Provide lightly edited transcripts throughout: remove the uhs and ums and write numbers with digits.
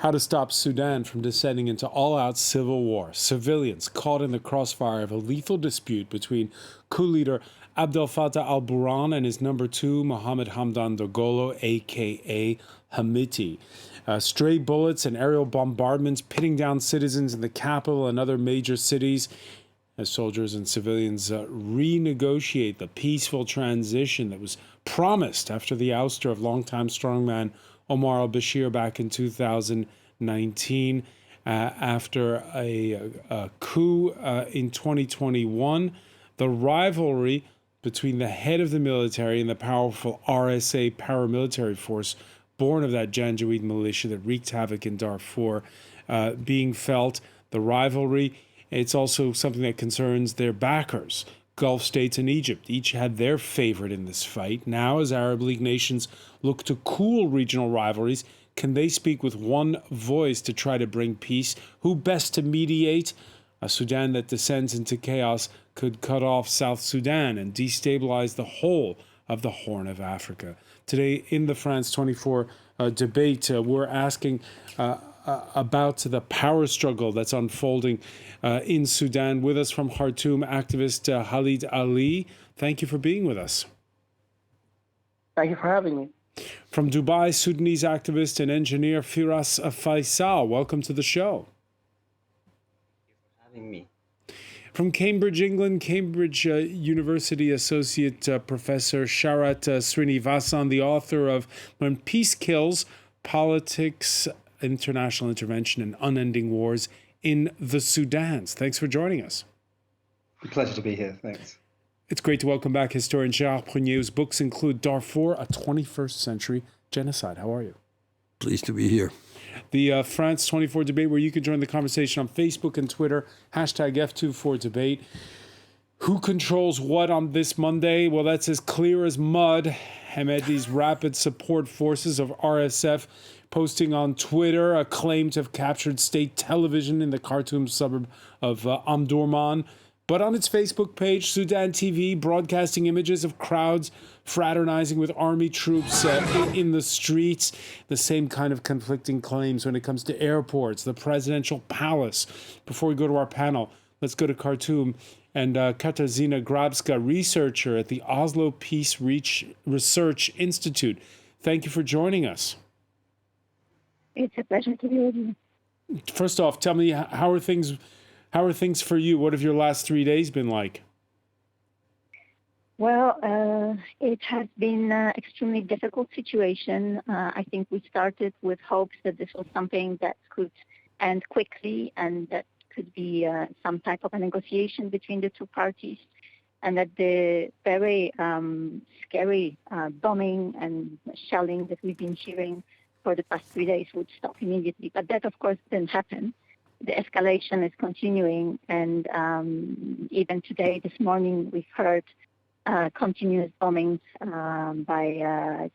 how to stop Sudan from descending into all-out civil war. Civilians caught in the crossfire of a lethal dispute between coup leader Abdel Fatah al-Burhan and his number two, Mohammed Hamdam Dogolo, a.k.a. Hemiti. Stray bullets and aerial bombardments pitting down citizens in the capital and other major cities as soldiers and civilians renegotiate the peaceful transition that was promised after the ouster of longtime strongman Omar al-Bashir back in 2019, after a coup in 2021. The rivalry between the head of the military and the powerful RSA paramilitary force born of that Janjaweed militia that wreaked havoc in Darfur being felt. The rivalry, it's also something that concerns their backers. Gulf states and Egypt each had their favorite in this fight. Now, as Arab League nations look to cool regional rivalries, can they speak with one voice to try to bring peace? Who best to mediate? A Sudan that descends into chaos could cut off South Sudan and destabilize the whole of the Horn of Africa. Today, in the France 24 debate, we're asking about the power struggle that's unfolding in Sudan. With us from Khartoum, activist Khalid Ali. Thank you for being with us. Thank you for having me. From Dubai, Sudanese activist and engineer Firas Faisal. Welcome to the show. Thank you for having me. From Cambridge, England, Cambridge University Associate Professor Sharat Srinivasan, the author of When Peace Kills, Politics, International Intervention and Unending Wars in the Sudans. Thanks for joining us. A pleasure to be here. Thanks. It's great to welcome back historian Gérard Prunier's books include Darfur, a 21st Century Genocide. How are you? Pleased to be here. The France 24 debate, where you can join the conversation on Facebook and Twitter, hashtag F24debate. Who controls what on this Monday? Well, that's as clear as mud. Hemiti's Rapid Support Forces of RSF posting on Twitter a claim to have captured state television in the Khartoum suburb of Omdurman. But on its Facebook page, Sudan TV broadcasting images of crowds fraternizing with army troops in the streets. The same kind of conflicting claims when it comes to airports, the presidential palace. Before we go to our panel, let's go to Khartoum. And Katarzyna Grabska, researcher at the Oslo Peace Research Institute. Thank you for joining us. It's a pleasure to be with you. First off, tell me, how are things for you? What have your last 3 days been like? Well, it has been an extremely difficult situation. I think we started with hopes that this was something that could end quickly and that could be some type of a negotiation between the two parties, and that the very scary bombing and shelling that we've been hearing for the past 3 days would stop immediately. But that, of course, didn't happen. The escalation is continuing, and even today, this morning, we've heard continuous bombings by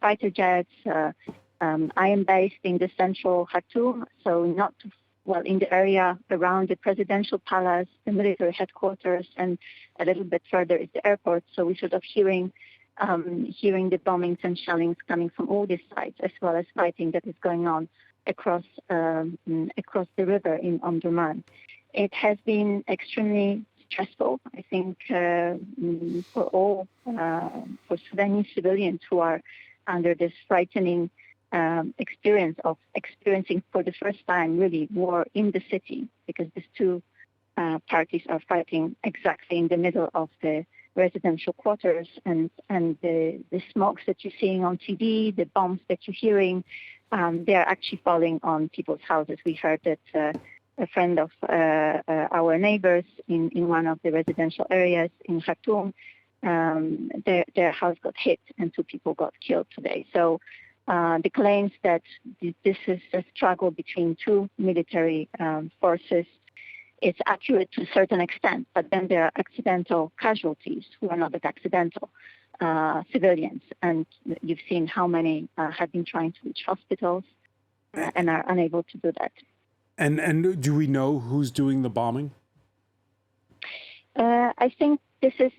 fighter jets. I am based in the central Khartoum, so not too well in the area around the presidential palace, the military headquarters, and a little bit further is the airport. So we're sort of hearing the bombings and shellings coming from all these sides, as well as fighting that is going on across the river in Omdurman. It has been extremely stressful, I think, for Sudanese civilians who are under this frightening experience of experiencing for the first time really war in the city, because these two parties are fighting exactly in the middle of the residential quarters, and the smokes that you're seeing on TV, the bombs that you're hearing, they are actually falling on people's houses. We heard that a friend of our neighbors in one of the residential areas in Khartoum, their house got hit and 2 people got killed today. So the claims that this is a struggle between two military forces is accurate to a certain extent, but then there are accidental casualties who are not that accidental, civilians. And you've seen how many have been trying to reach hospitals and are unable to do that. And do we know who's doing the bombing? I think this is,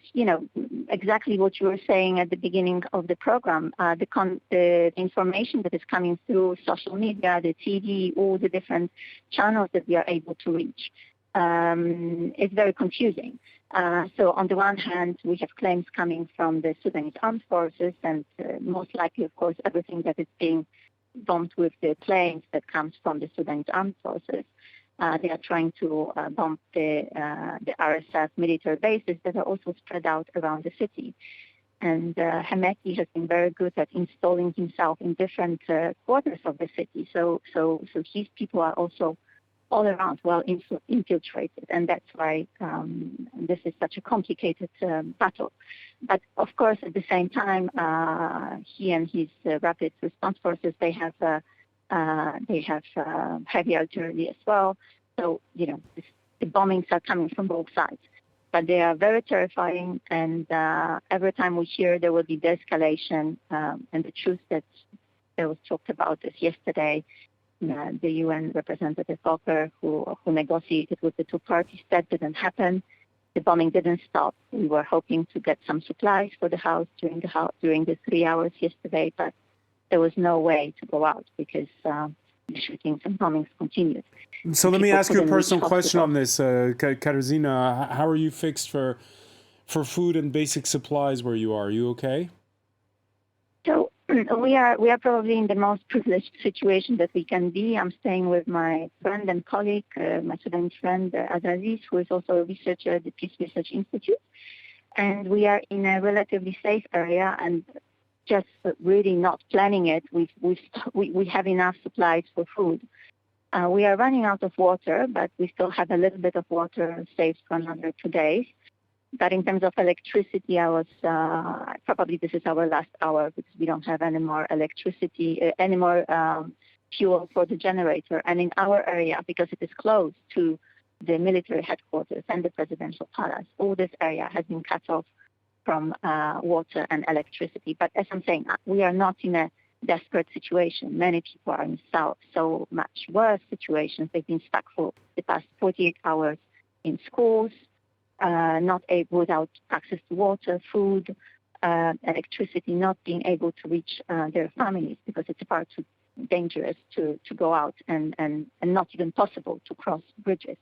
exactly what you were saying at the beginning of the program. The information that is coming through social media, the TV, all the different channels that we are able to reach is very confusing. So on the one hand, we have claims coming from the Sudanese armed forces, and most likely, of course, everything that is being bombed with the planes that comes from the Sudanese armed forces. They are trying to bomb the RSF military bases that are also spread out around the city. And Hemiti has been very good at installing himself in different quarters of the city. So his people are also all around well infiltrated, and that's why this is such a complicated battle. But of course, at the same time, he and his rapid response forces, they have heavy artillery as well. So, the bombings are coming from both sides. But they are very terrifying, and every time we hear there will be de-escalation, and the truth that was talked about this yesterday, the UN representative Volker, who negotiated with the two parties, that didn't happen. The bombing didn't stop. We were hoping to get some supplies for the house during the 3 hours yesterday, but there was no way to go out because the shootings and bombings continued. So let me ask you a personal question on this, Katarzyna. How are you fixed for food and basic supplies where you are? Are you okay? So we are probably in the most privileged situation that we can be. I'm staying with my friend and colleague, my Sudanese friend Aziz, who is also a researcher at the Peace Research Institute, and we are in a relatively safe area. And just really not planning it, we have enough supplies for food. We are running out of water, but we still have a little bit of water saved for another 2 days. But in terms of electricity, probably this is our last hour because we don't have any more electricity, any more fuel for the generator. And in our area, because it is close to the military headquarters and the presidential palace, all this area has been cut off from water and electricity. But as I'm saying, we are not in a desperate situation. Many people are in so much worse situations. They've been stuck for the past 48 hours in schools, without access to water, food, electricity, not being able to reach their families because it's far too dangerous to go out and not even possible to cross bridges.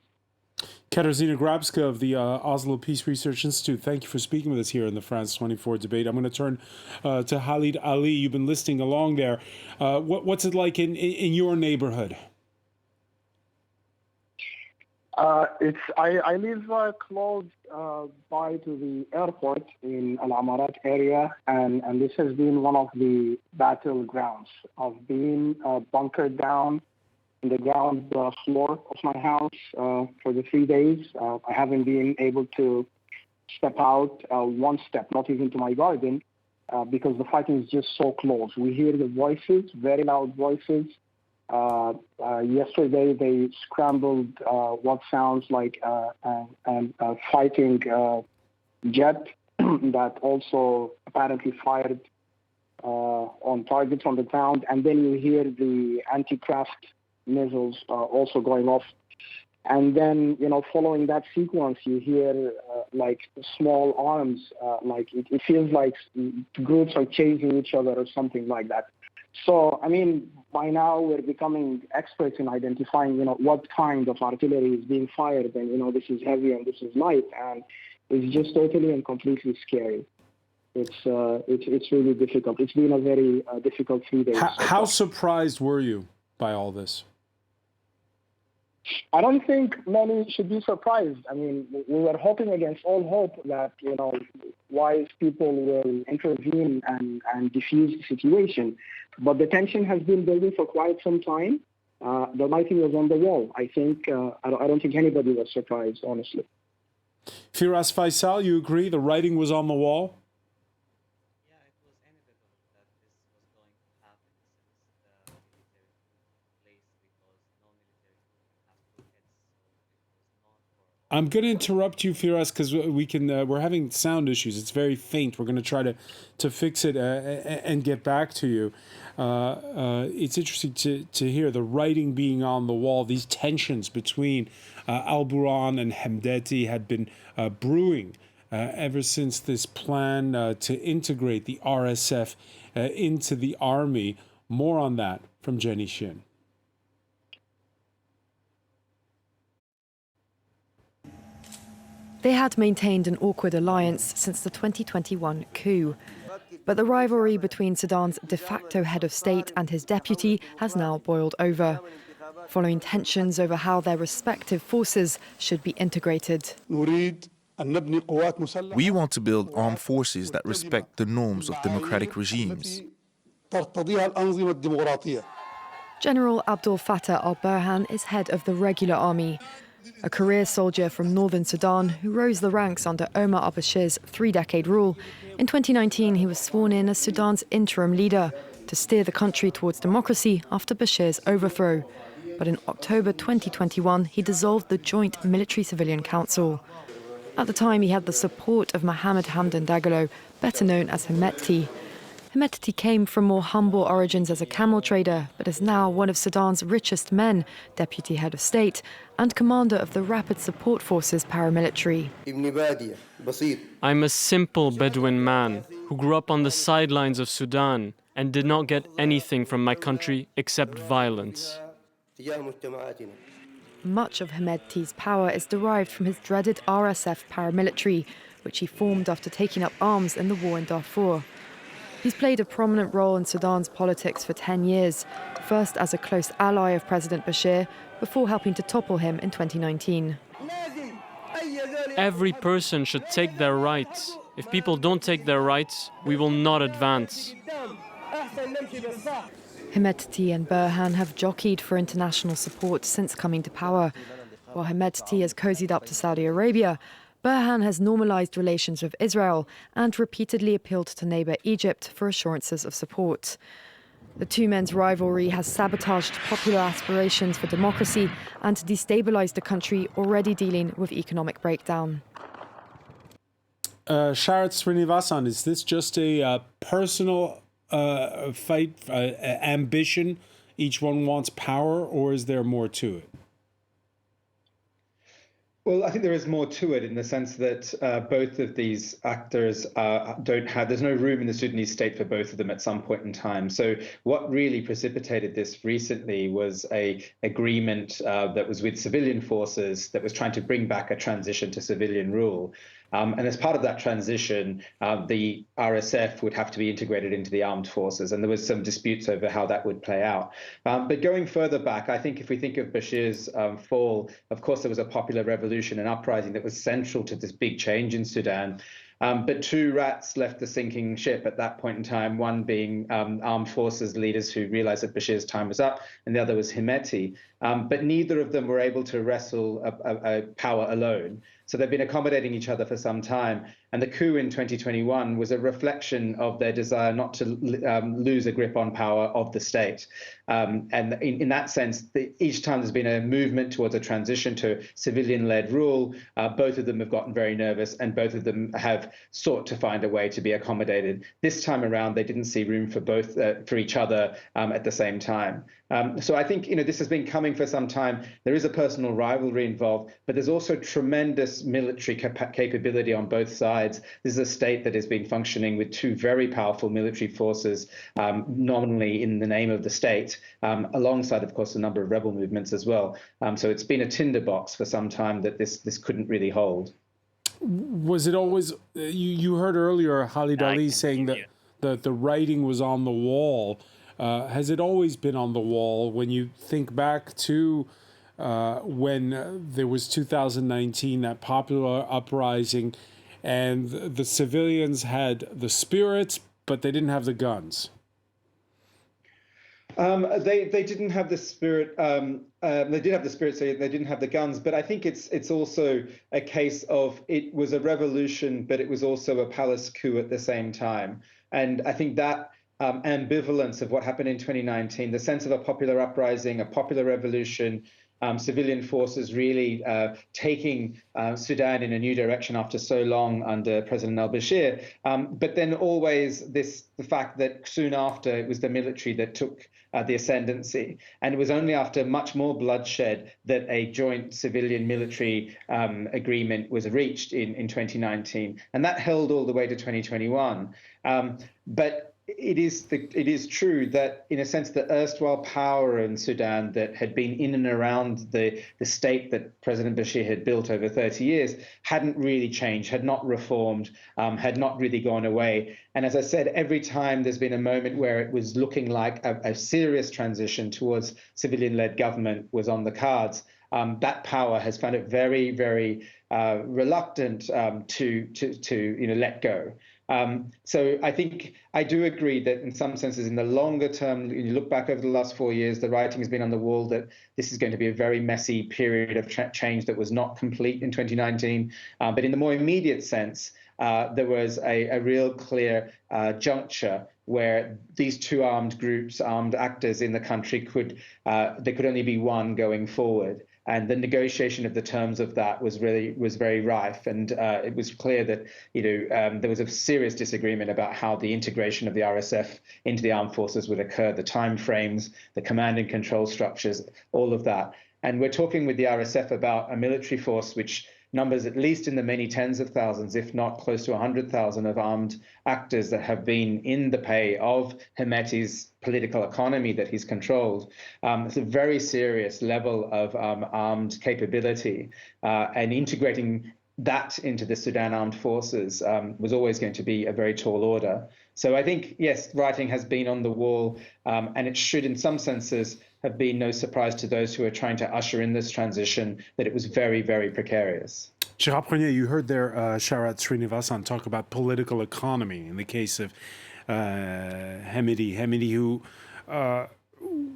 Katarzyna Grabska of the Oslo Peace Research Institute, thank you for speaking with us here in the France 24 debate. I'm going to turn to Khalid Ali. You've been listening along there. What's it like in your neighborhood? I live close by to the airport in Al-Amarat area, and this has been one of the battlegrounds. I've been bunkered down in the ground floor of my house for the 3 days. I haven't been able to step out one step, not even to my garden, because the fighting is just so close. We hear the voices, very loud voices. Yesterday, they scrambled what sounds like a fighting jet that also apparently fired on targets on the ground. And then you hear the anti-craft missiles also going off. And then, following that sequence, you hear like small arms, like it feels like groups are chasing each other or something like that. So, by now we're becoming experts in identifying, what kind of artillery is being fired, and this is heavy and this is light, and it's just totally and completely scary. It's really difficult. It's been a very difficult 3 days. How surprised were you by all this? I don't think many should be surprised. We were hoping against all hope that, wise people will intervene and defuse the situation. But the tension has been building for quite some time. The writing was on the wall. I think, I don't think anybody was surprised, honestly. Firas Faisal, you agree the writing was on the wall? Yeah, it was inevitable that this was going to happen since the military coup took place because no military coup can have two heads. So it was not for all. I'm going to interrupt you, Firas, because we're having sound issues. It's very faint. We're going to try to fix it and get back to you. It's interesting to hear the writing being on the wall. These tensions between al-Burhan and Hemiti had been brewing ever since this plan to integrate the RSF into the army. More on that from Jenny Shin. They had maintained an awkward alliance since the 2021 coup. But the rivalry between Sudan's de facto head of state and his deputy has now boiled over, following tensions over how their respective forces should be integrated. We want to build armed forces that respect the norms of democratic regimes. General Abdel Fatah al-Burhan is head of the regular army, a career soldier from northern Sudan who rose the ranks under Omar al-Bashir's three-decade rule. In 2019, he was sworn in as Sudan's interim leader to steer the country towards democracy after Bashir's overthrow. But in October 2021, he dissolved the Joint Military-Civilian Council. At the time, he had the support of Mohammed Hamdam Dogolo, better known as Hemiti. Hemiti came from more humble origins as a camel trader, but is now one of Sudan's richest men, deputy head of state, and commander of the Rapid Support Forces paramilitary. I'm a simple Bedouin man who grew up on the sidelines of Sudan and did not get anything from my country except violence. Much of Hemiti's power is derived from his dreaded RSF paramilitary, which he formed after taking up arms in the war in Darfur. He's played a prominent role in Sudan's politics for 10 years, first as a close ally of President Bashir, before helping to topple him in 2019. Every person should take their rights. If people don't take their rights, we will not advance. Hemiti and Burhan have jockeyed for international support since coming to power. While Hemiti has cozied up to Saudi Arabia, Burhan has normalized relations with Israel and repeatedly appealed to neighbor Egypt for assurances of support. The two men's rivalry has sabotaged popular aspirations for democracy and destabilized a country already dealing with economic breakdown. Sharat Srinivasan, is this just a personal fight, ambition? Each one wants power, or is there more to it? Well, I think there is more to it in the sense that both of these actors there's no room in the Sudanese state for both of them at some point in time. So what really precipitated this recently was an agreement that was with civilian forces that was trying to bring back a transition to civilian rule. And as part of that transition, the RSF would have to be integrated into the armed forces. And there was some disputes over how that would play out. But going further back, I think if we think of Bashir's fall, of course, there was a popular revolution, an uprising that was central to this big change in Sudan. But two rats left the sinking ship at that point in time, one being armed forces leaders who realized that Bashir's time was up, and the other was Hemiti. But neither of them were able to wrestle a power alone. So they've been accommodating each other for some time. And the coup in 2021 was a reflection of their desire not to lose a grip on power of the state. And in that sense, each time there's been a movement towards a transition to civilian-led rule, both of them have gotten very nervous and both of them have sought to find a way to be accommodated. This time around, they didn't see room for each other at the same time. So I think this has been coming for some time. There is a personal rivalry involved, but there's also tremendous military capability on both sides. This is a state that has been functioning with two very powerful military forces, nominally in the name of the state, alongside, of course, a number of rebel movements as well. So it's been a tinderbox for some time that this couldn't really hold. Was it always, you heard earlier Khalid Ali saying that the writing was on the wall. Has it always been on the wall? When you think back to when there was 2019, that popular uprising, and the civilians had the spirit, but they didn't have the guns. They didn't have the spirit. They did have the spirit, so they didn't have the guns. But I think it's also a case of it was a revolution, but it was also a palace coup at the same time. And I think that ambivalence of what happened in 2019, the sense of a popular uprising, a popular revolution, civilian forces really taking Sudan in a new direction after so long under President al-Bashir. But then always the fact that soon after it was the military that took the ascendancy. And it was only after much more bloodshed that a joint civilian military agreement was reached in 2019. And that held all the way to 2021. But it is true that, in a sense, the erstwhile power in Sudan that had been in and around the state that President Bashir had built over 30 years hadn't really changed, had not reformed, had not really gone away. And as I said, every time there's been a moment where it was looking like a serious transition towards civilian-led government was on the cards, that power has found it very, very reluctant to let go. So I think I do agree that in some senses, in the longer term, you look back over the last 4 years, the writing has been on the wall that this is going to be a very messy period of change that was not complete in 2019. But in the more immediate sense, there was a real clear juncture where these two armed groups, armed actors in the country there could only be one going forward. And the negotiation of the terms of that was very rife, and it was clear that there was a serious disagreement about how the integration of the RSF into the armed forces would occur, the timeframes, the command and control structures, all of that. And we're talking with the RSF about a military force which numbers at least in the many tens of thousands, if not close to 100,000 of armed actors that have been in the pay of Hemiti's political economy that he's controlled. It's a very serious level of armed capability, and integrating that into the Sudan armed forces was always going to be a very tall order. So I think, yes, writing has been on the wall, and it should, in some senses, have been no surprise to those who are trying to usher in this transition that it was very, very precarious. Gerard Prunier, you heard there Sharat Srinivasan talk about political economy in the case of Hemiti. Hemiti, who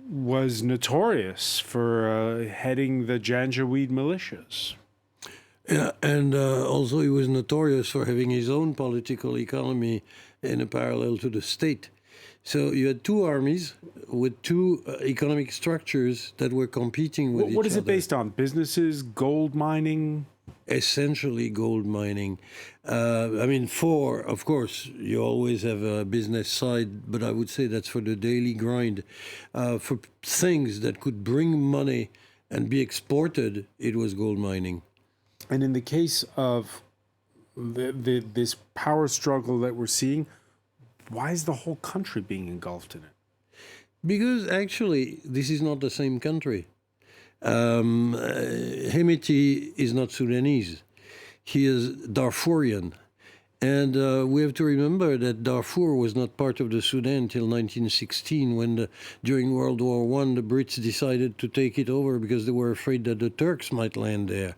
was notorious for heading the Janjaweed militias. Yeah, and also he was notorious for having his own political economy in a parallel to the state. So you had two armies with two economic structures that were competing with each other. What is it based on? Businesses, gold mining? Essentially gold mining. Of course, you always have a business side, but I would say that's for the daily grind. For things that could bring money and be exported, it was gold mining. And in the case of this power struggle that we're seeing, why is the whole country being engulfed in it? Because actually, this is not the same country. Hemiti is not Sudanese. He is Darfurian. And we have to remember that Darfur was not part of the Sudan until 1916, when during World War I, the Brits decided to take it over because they were afraid that the Turks might land there.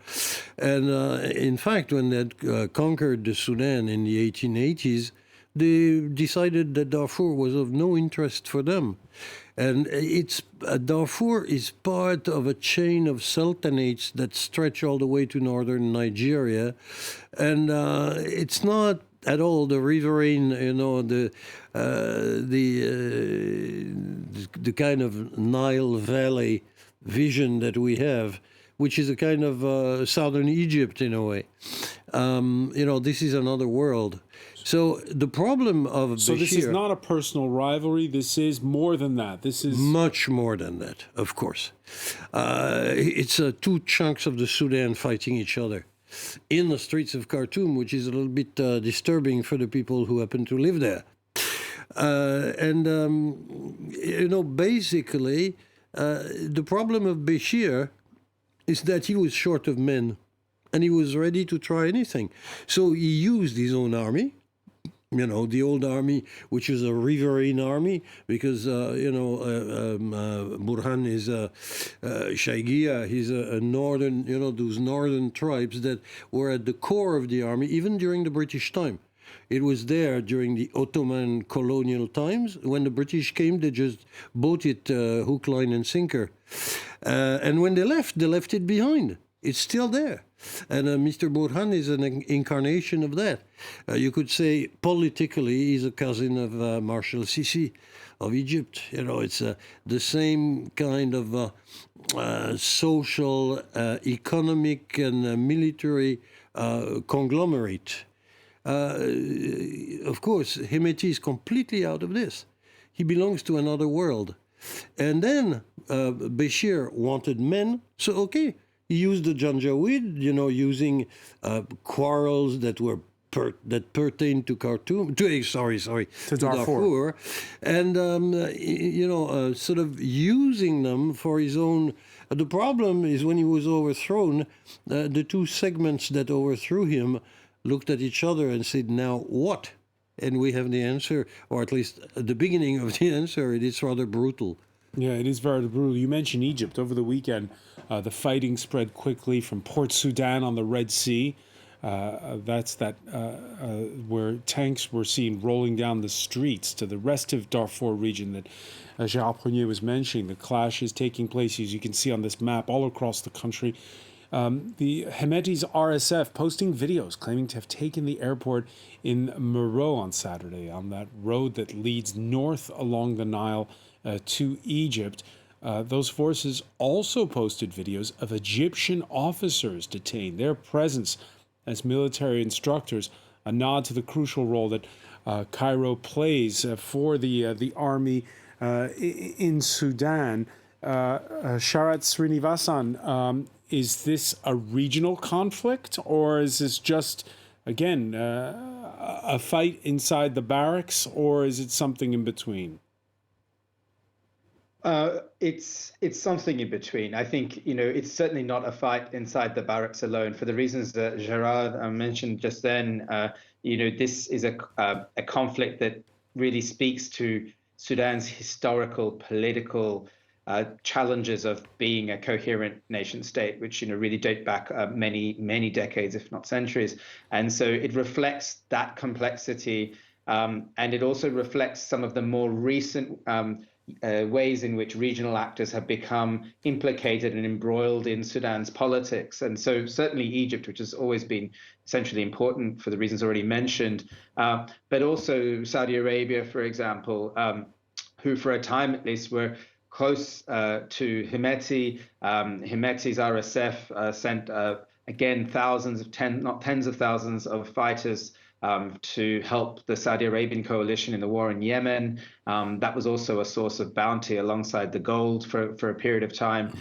And in fact, when they had conquered the Sudan in the 1880s, they decided that Darfur was of no interest for them. And Darfur is part of a chain of sultanates that stretch all the way to northern Nigeria. And it's not at all the riverine, the kind of Nile Valley vision that we have, which is a kind of southern Egypt in a way. This is another world. So the problem of Bashir... So this is not a personal rivalry. This is more than that. This is... Much more than that, of course. It's two chunks of the Sudan fighting each other in the streets of Khartoum, which is a little bit disturbing for the people who happen to live there. Basically, the problem of Bashir is that he was short of men, and he was ready to try anything. So he used his own army, the old army, which is a riverine army, because, Burhan is Shaigia, he's a northern, those northern tribes that were at the core of the army, even during the British time. It was there during the Ottoman colonial times. When the British came, they just bought it hook, line, and sinker. And when they left it behind. It's still there. And Mr. Burhan is an incarnation of that. You could say politically he's a cousin of Marshal Sisi of Egypt. You know, it's the same kind of social, economic, and military conglomerate. Of course, Hemiti is completely out of this. He belongs to another world. And then Bashir wanted men, so okay, he used the Janjaweed, you know, using quarrels that were that pertained to Khartoum, to Darfur, and you know, sort of using them for his own. The problem is when he was overthrown, the two segments that overthrew him looked at each other and said, "Now what?" And we have the answer, or at least the beginning of the answer. It is rather brutal. Yeah, it is very brutal. You mentioned Egypt. Over the weekend, the fighting spread quickly from Port Sudan on the Red Sea. That's where tanks were seen rolling down the streets to the rest of Darfur region that Gérard Prunier was mentioning. The clash is taking place, as you can see on this map, all across the country. The Hemiti's RSF posting videos claiming to have taken the airport in Meroe on Saturday, on that road that leads north along the Nile to Egypt. Those forces also posted videos of Egyptian officers detained, their presence as military instructors, a nod to the crucial role that Cairo plays for the army in Sudan. Sharat Srinivasan, is this a regional conflict, or is this just, again, a fight inside the barracks, or is it something in between? It's something in between. I think, you know, it's certainly not a fight inside the barracks alone. For the reasons that Gérard mentioned just then, you know, this is a conflict that really speaks to Sudan's historical, political challenges of being a coherent nation state, which, you know, really date back many decades, if not centuries. And so it reflects that complexity, and it also reflects some of the more recent ways in which regional actors have become implicated and embroiled in Sudan's politics. And so certainly Egypt, which has always been essentially important for the reasons already mentioned, but also Saudi Arabia, for example, who for a time at least were close to Hemiti. Hemiti's RSF sent, again, tens of thousands of fighters to help the Saudi Arabian coalition in the war in Yemen. That was also a source of bounty alongside the gold for a period of time.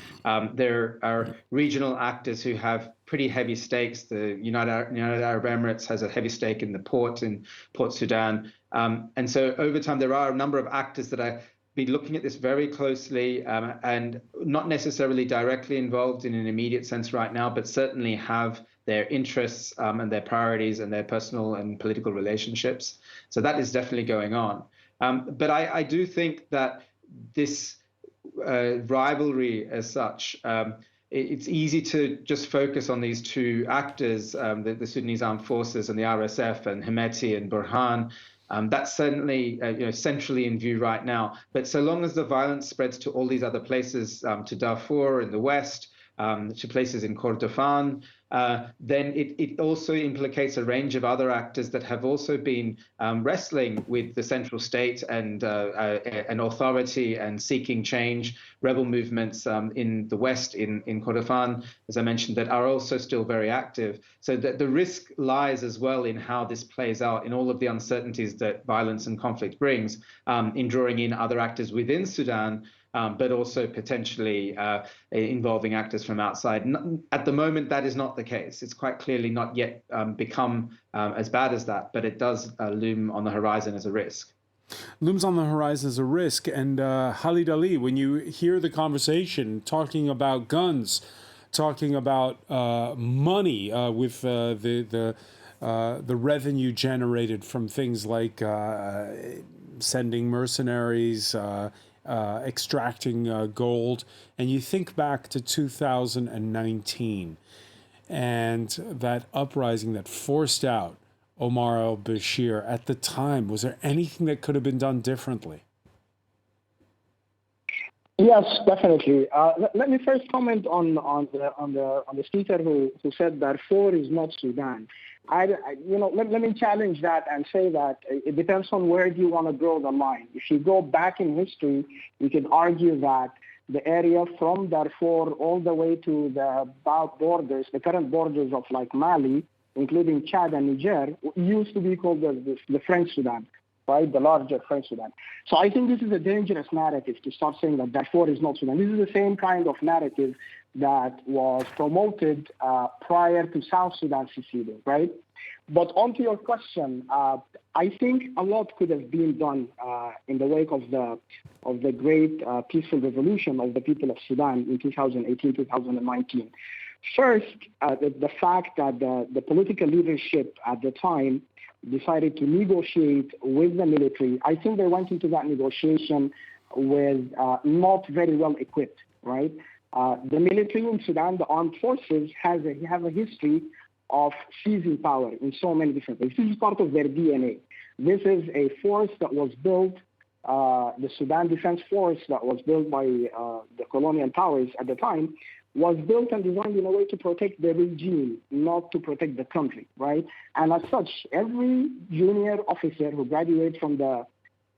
There are regional actors who have pretty heavy stakes. The United Arab Emirates has a heavy stake in the port in Port Sudan. And so over time, there are a number of actors that are be looking at this very closely, and not necessarily directly involved in an immediate sense right now, but certainly have their interests and their priorities and their personal and political relationships. So that is definitely going on. But I do think that this rivalry as such, it's easy to just focus on these two actors, the Sudanese Armed Forces and the RSF and Hemiti and Burhan. That's certainly centrally in view right now. But so long as the violence spreads to all these other places, to Darfur in the west, to places in Kordofan, then it also implicates a range of other actors that have also been wrestling with the central state and authority and seeking change. Rebel movements in the west, in Kordofan, as I mentioned, that are also still very active. So that the risk lies as well in how this plays out, in all of the uncertainties that violence and conflict brings, in drawing in other actors within Sudan, but also potentially involving actors from outside. At the moment, that is not the case. It's quite clearly not yet become as bad as that, but it does loom on the horizon as a risk. Looms on the horizon as a risk. And Khalid Ali, when you hear the conversation talking about guns, talking about money with the revenue generated from things like sending mercenaries, extracting gold, and you think back to 2019 and that uprising that forced out Omar al-Bashir at the time, was there anything that could have been done differently? Yes, definitely. Let me first comment on the speaker who said Darfur is not Sudan. Let me challenge that and say that it depends on where do you want to draw the line. If you go back in history, you can argue that the area from Darfur all the way to the borders, the current borders of like Mali, including Chad and Niger, used to be called the French Sudan, right? The larger French Sudan. So I think this is a dangerous narrative to start saying that Darfur is not Sudan. This is the same kind of narrative that was promoted prior to South Sudan seceding, right? But onto your question, I think a lot could have been done in the wake of the great peaceful revolution of the people of Sudan in 2018, 2019. First, the fact that the political leadership at the time decided to negotiate with the military. I think they went into that negotiation with not very well equipped, right? The military in Sudan, the armed forces, have a history of seizing power in so many different ways. This is part of their DNA. This is a force that was built, the Sudan Defense Force that was built by the colonial powers at the time, was built and designed in a way to protect the regime, not to protect the country, right? And as such, every junior officer who graduates from the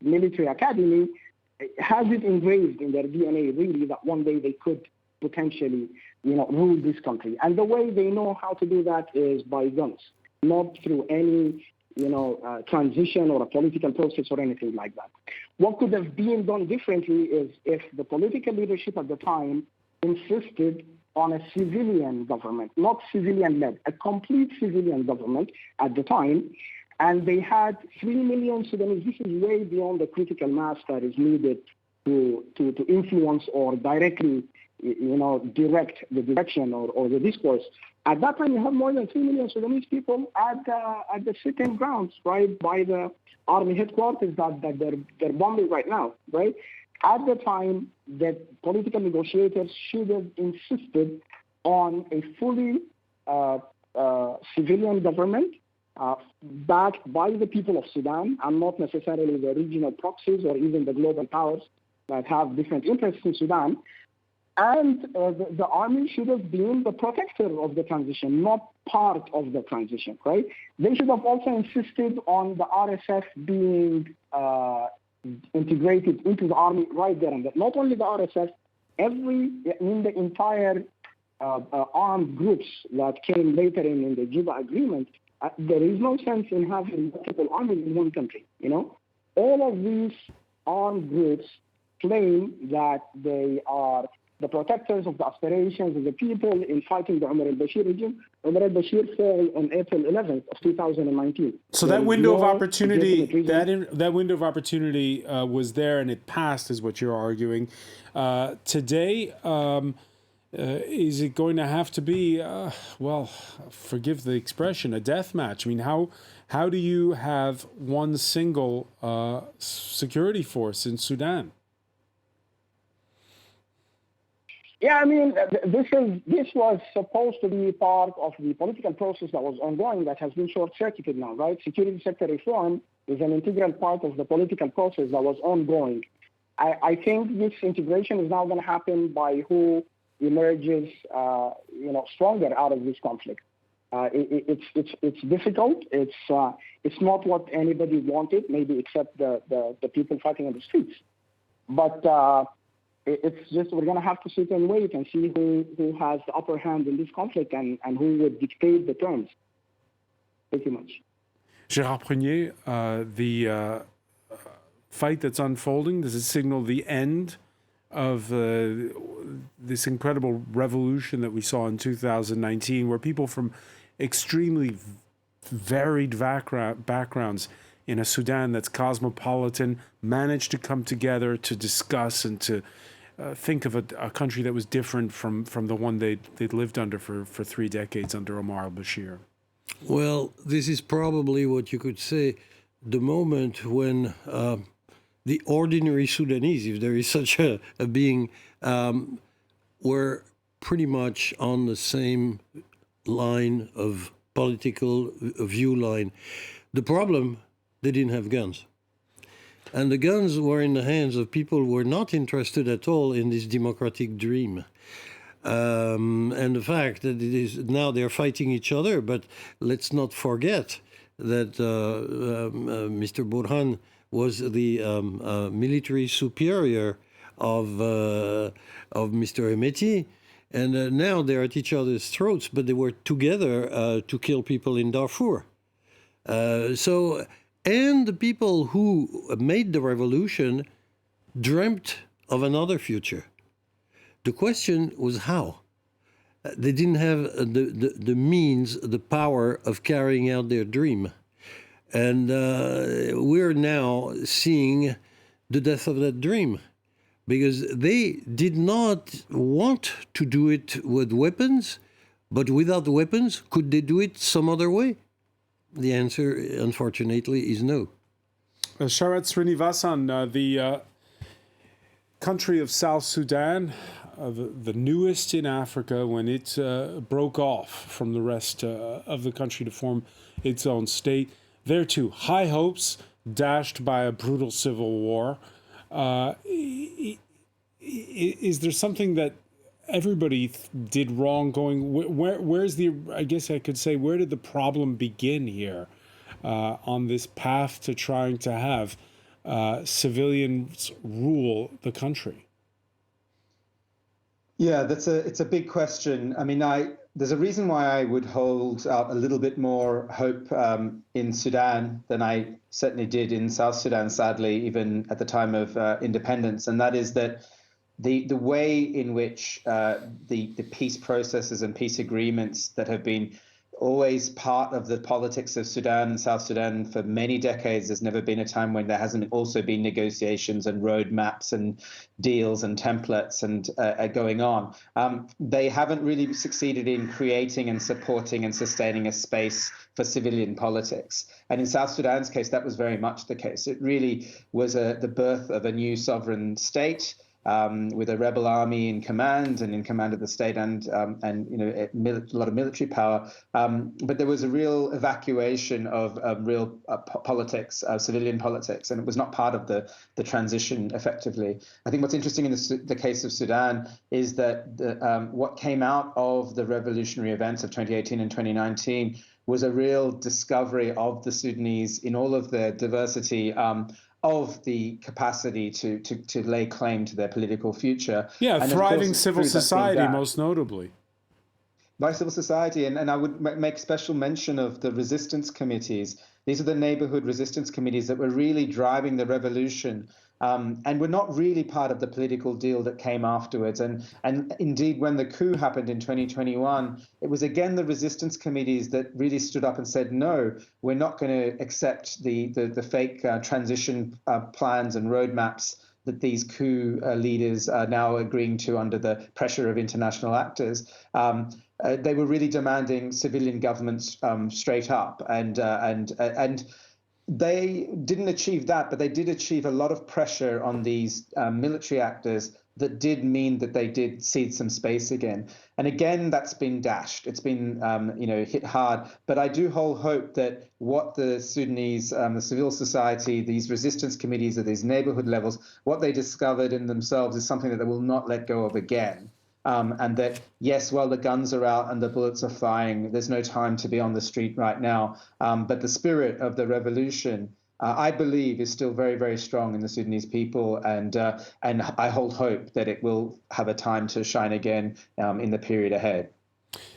military academy has it engraved in their DNA, really, that one day they could potentially, rule this country. And the way they know how to do that is by guns, not through any, transition or a political process or anything like that. What could have been done differently is if the political leadership at the time insisted on a civilian government, not civilian-led, a complete civilian government at the time, and they had 3 million Sudanese. This is way beyond the critical mass that is needed to influence or directly, direct the direction or the discourse. At that time, you have more than 3 million Sudanese people at the sitting grounds, right, by the army headquarters that they're bombing right now, right? At the time, the political negotiators should have insisted on a fully civilian government backed by the people of Sudan and not necessarily the regional proxies or even the global powers that have different interests in Sudan. And the army should have been the protector of the transition, not part of the transition, right? They should have also insisted on the RSF being integrated into the army right there and then. Not only the RSF, the entire armed groups that came later in the Juba agreement, there is no sense in having multiple armies in one country, All of these armed groups claim that they are the protectors of the aspirations of the people in fighting the Omar al-Bashir regime. Omar al-Bashir fell on April 11th of 2019. So that window of opportunity, that window of opportunity was there and it passed, is what you're arguing. Today, is it going to have to be, forgive the expression, a death match? I mean, how do you have one single security force in Sudan? Yeah, I mean, this was supposed to be part of the political process that was ongoing that has been short-circuited now, right? Security sector reform is an integral part of the political process that was ongoing. I think this integration is now going to happen by who emerges, stronger out of this conflict. It's difficult. It's not what anybody wanted, maybe except the people fighting on the streets, but. It's just we're going to have to sit and wait and see who has the upper hand in this conflict and who would dictate the terms. Pretty much. Gérard Prunier, the fight that's unfolding, does it signal the end of this incredible revolution that we saw in 2019, where people from extremely varied backgrounds in a Sudan that's cosmopolitan managed to come together to discuss and to think of a country that was different from the one they'd lived under for 3 decades under Omar al-Bashir? Well, this is probably what you could say the moment when the ordinary Sudanese, if there is such a being, were pretty much on the same line of political view line. The problem, they didn't have guns. And the guns were in the hands of people who were not interested at all in this democratic dream. And the fact that it is now they're fighting each other, but let's not forget that Mr. Burhan was the military superior of Mr. Hemiti, and now they're at each other's throats, but they were together to kill people in Darfur. And the people who made the revolution dreamt of another future. The question was how. They didn't have the means, the power of carrying out their dream. And we're now seeing the death of that dream, because they did not want to do it with weapons, but without weapons, could they do it some other way? The answer, unfortunately, is no. Sharat Srinivasan, the country of South Sudan, the newest in Africa, when it broke off from the rest of the country to form its own state, there too, high hopes dashed by a brutal civil war. Is there something that everybody did wrong going? Where's the, I guess I could say, where did the problem begin here on this path to trying to have civilians rule the country? Yeah, it's a big question. I mean, there's a reason why I would hold out a little bit more hope in Sudan than I certainly did in South Sudan, sadly, even at the time of independence, and that is that the way in which the peace processes and peace agreements that have been always part of the politics of Sudan and South Sudan for many decades. There's never been a time when there hasn't also been negotiations and roadmaps and deals and templates and going on. They haven't really succeeded in creating and supporting and sustaining a space for civilian politics. And in South Sudan's case, that was very much the case. It really was the birth of a new sovereign state, with a rebel army in command of the state and a lot of military power. But there was a real evacuation of real politics, civilian politics, and it was not part of the transition effectively. I think what's interesting in the case of Sudan is that what came out of the revolutionary events of 2018 and 2019 was a real discovery of the Sudanese in all of their diversity, of the capacity to lay claim to their political future. Yeah, and thriving civil society, most notably. By civil society, and I would make special mention of the resistance committees. These are the neighborhood resistance committees that were really driving the revolution, and were not really part of the political deal that came afterwards. And indeed, when the coup happened in 2021, it was again the resistance committees that really stood up and said, no, we're not going to accept the fake transition plans and roadmaps that these coup leaders are now agreeing to under the pressure of international actors. They were really demanding civilian governments straight up, and they didn't achieve that, but they did achieve a lot of pressure on these military actors that did mean that they did cede some space again. And again, that's been dashed. It's been hit hard. But I do hold hope that what the Sudanese, the civil society, these resistance committees at these neighborhood levels, what they discovered in themselves is something that they will not let go of again. And that, yes, while the guns are out and the bullets are flying, there's no time to be on the street right now. But the spirit of the revolution, I believe, is still very, very strong in the Sudanese people. And I hold hope that it will have a time to shine again in the period ahead.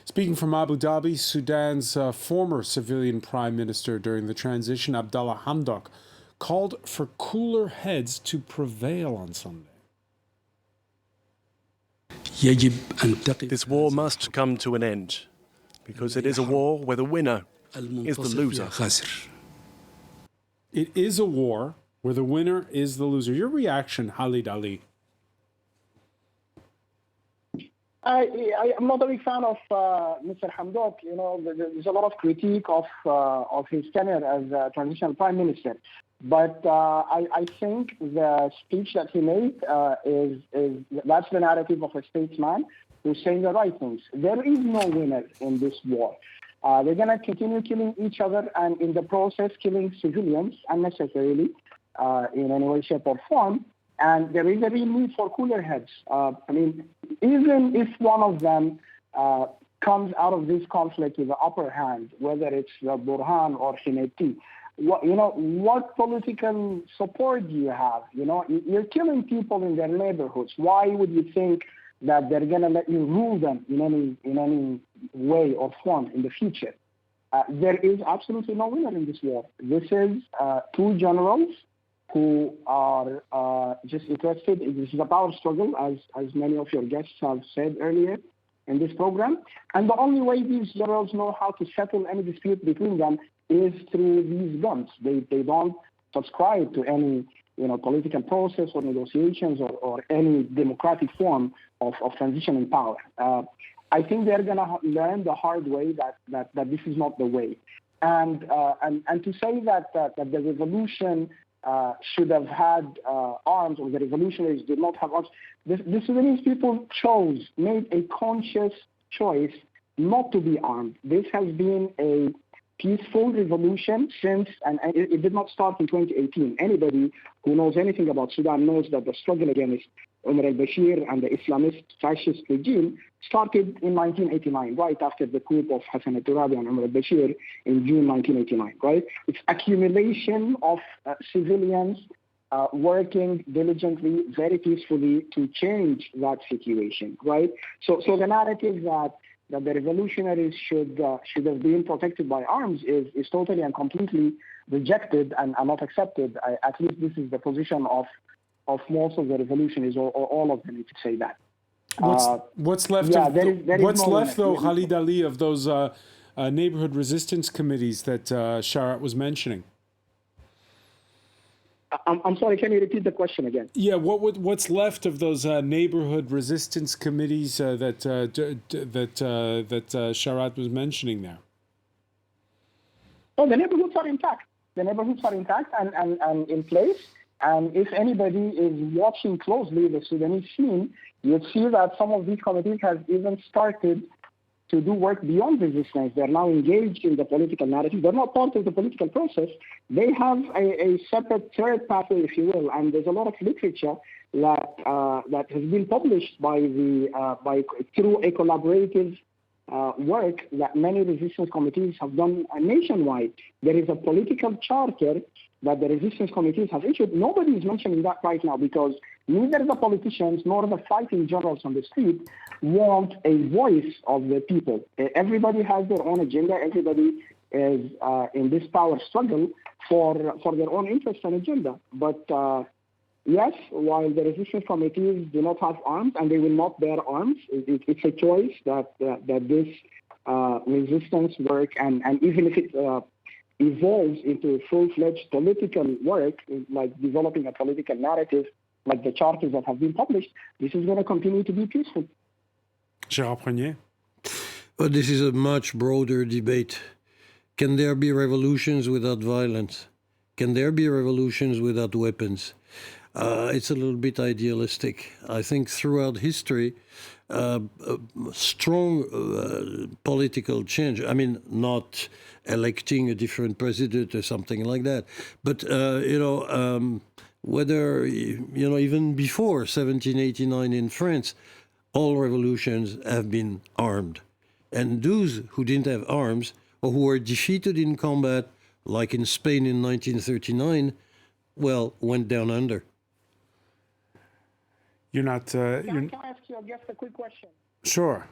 Speaking from Abu Dhabi, Sudan's former civilian prime minister during the transition, Abdel Fatah, called for cooler heads to prevail on Sunday. This war must come to an end, because it is a war where the winner is the loser. It is a war where the winner is the loser. Your reaction, Khalid Ali? I'm not a big fan of Mr. Hamdok. You know, there's a lot of critique of his tenure as transitional prime minister. But I think the speech that he made that's the narrative of a statesman who's saying the right things. There is no winner in this war. They're going to continue killing each other and in the process killing civilians unnecessarily. in any way, shape, or form. And there is a real need for cooler heads. I mean, even if one of them comes out of this conflict with the upper hand, whether it's the Burhan or Hemiti, what political support do you have? You're killing people in their neighborhoods. Why would you think that they're going to let you rule them in any way or form in the future? There is absolutely no winner in this war. This is two generals who are just interested. This is a power struggle, as many of your guests have said earlier in this program. And the only way these generals know how to settle any dispute between them is through these guns. They don't subscribe to any political process or negotiations or any democratic form of transition in power. I think they're going to learn the hard way that this is not the way. And to say that the revolution should have had arms, or the revolutionaries did not have arms, the Sudanese people made a conscious choice not to be armed. This has been a peaceful revolution since, and it did not start in 2018. Anybody who knows anything about Sudan knows that the struggle against al-Bashir and the Islamist fascist regime started in 1989, right after the coup of Hassan al-Turabi and al-Bashir in June 1989, right? It's accumulation of civilians working diligently, very peacefully to change that situation, right? So the narrative that the revolutionaries should have been protected by arms is totally and completely rejected and not accepted. At least this is the position of most of the revolutionaries, or all of them, you could say that. What's left? What's left, though, Khalid Ali, of those neighborhood resistance committees that Sharat was mentioning? I'm sorry, can you repeat the question again? Yeah, what's left of those neighborhood resistance committees that Sharat was mentioning there? Oh, the neighborhoods are intact. The neighborhoods are intact and in place. And if anybody is watching closely the Sudanese scene, you'd see that some of these committees have even started to do work beyond resistance. They're now engaged in the political narrative. They're not part of the political process. They have a separate third pathway, if you will. And there's a lot of literature that has been published through a collaborative work that many resistance committees have done nationwide. There is a political charter that the resistance committees have issued. Nobody is mentioning that right now because neither the politicians nor the fighting generals on the street want a voice of the people. Everybody has their own agenda. Everybody is in this power struggle for their own interests and agenda. But yes, while the resistance committees do not have arms and they will not bear arms, it's a choice that this resistance work, and even if it evolves into full-fledged political work, like developing a political narrative, like the charters that have been published, this is going to continue to be peaceful. Gérard Prunier? Well, this is a much broader debate. Can there be revolutions without violence? Can there be revolutions without weapons? It's a little bit idealistic. I think throughout history, strong political change, I mean, not electing a different president or something like that, but, whether, even before 1789 in France, all revolutions have been armed. And those who didn't have arms or who were defeated in combat, like in Spain in 1939, well, went down under. You're not... Can I ask you just a quick question? Sure.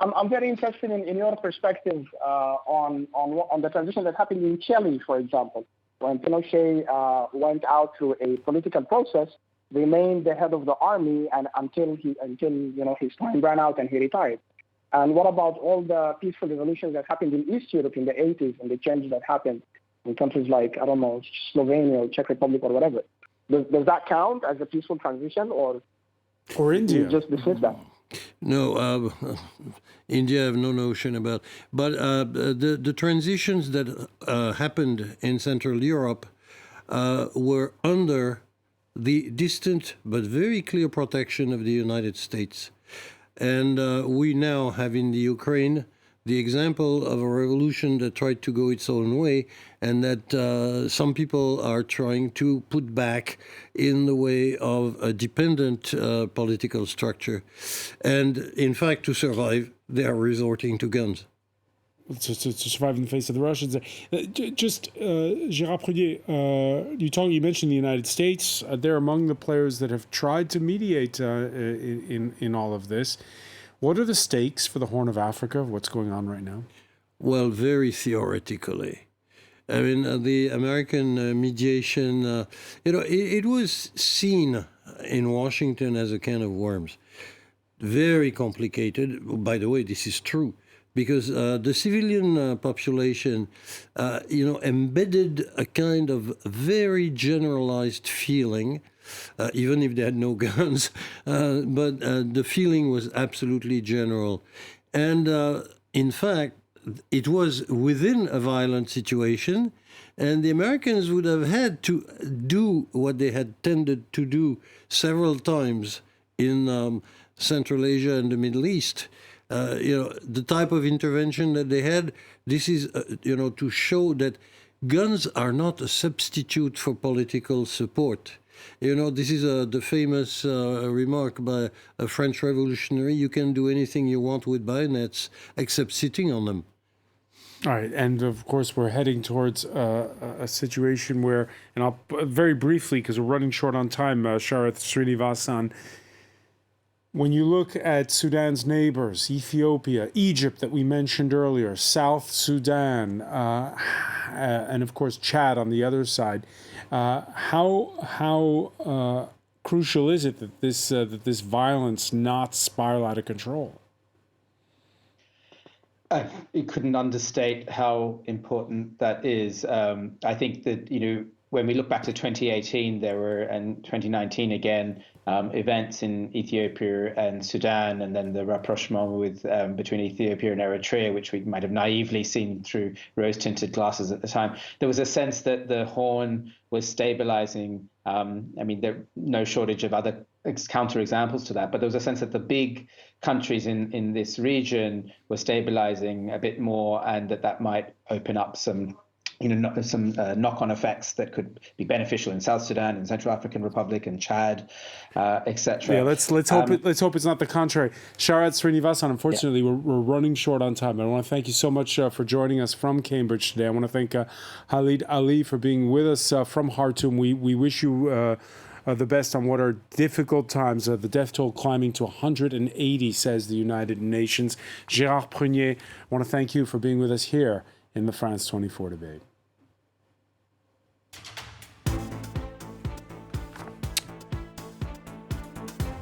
I'm very interested in your perspective on the transition that happened in Chile, for example, when Pinochet went out through a political process, remained the head of the army, and until his time ran out and he retired. And what about all the peaceful revolutions that happened in East Europe in the 80s and the change that happened in countries like, I don't know, Slovenia or Czech Republic or whatever? Does that count as a peaceful transition, or India? You just dismiss that? No, India I have no notion about. But the transitions that happened in Central Europe were under the distant but very clear protection of the United States. And we now have in the Ukraine the example of a revolution that tried to go its own way and that some people are trying to put back in the way of a dependent political structure. And in fact, to survive, they are resorting to guns. To survive in the face of the Russians. Gérard Prunier, you mentioned the United States. They're among the players that have tried to mediate in all of this. What are the stakes for the Horn of Africa? What's going on right now? Well, very theoretically. I mean, the American mediation, it was seen in Washington as a can of worms. Very complicated. By the way, this is true. Because the civilian population, embedded a kind of very generalized feeling, even if they had no guns, but the feeling was absolutely general. And in fact, it was within a violent situation, and the Americans would have had to do what they had tended to do several times in Central Asia and the Middle East. The type of intervention that they had, this is, to show that guns are not a substitute for political support. This is the famous remark by a French revolutionary: you can do anything you want with bayonets except sitting on them. All right, and of course we're heading towards a situation where, and I'll very briefly, because we're running short on time, Sharath Srinivasan, when you look at Sudan's neighbors, Ethiopia, Egypt that we mentioned earlier, South Sudan, and of course Chad on the other side, how crucial is it that this violence not spiral out of control? You couldn't understate how important that is. I think that, when we look back to 2018, there were, and 2019 again, events in Ethiopia and Sudan, and then the rapprochement between Ethiopia and Eritrea, which we might have naively seen through rose-tinted glasses at the time. There was a sense that the Horn was stabilizing. There no shortage of other counterexamples to that, but there was a sense that the big countries in this region were stabilizing a bit more, and that might open up some knock-on effects that could be beneficial in South Sudan and Central African Republic and Chad, etc. Yeah, let's hope it's not the contrary. Sharath Srinivasan, unfortunately, we're running short on time. I want to thank you so much for joining us from Cambridge today. I want to thank Khalid Ali for being with us from Khartoum. We wish you the best on what are difficult times. The death toll climbing to 180, says the United Nations. Gérard Prunier, I want to thank you for being with us here in the France 24 debate.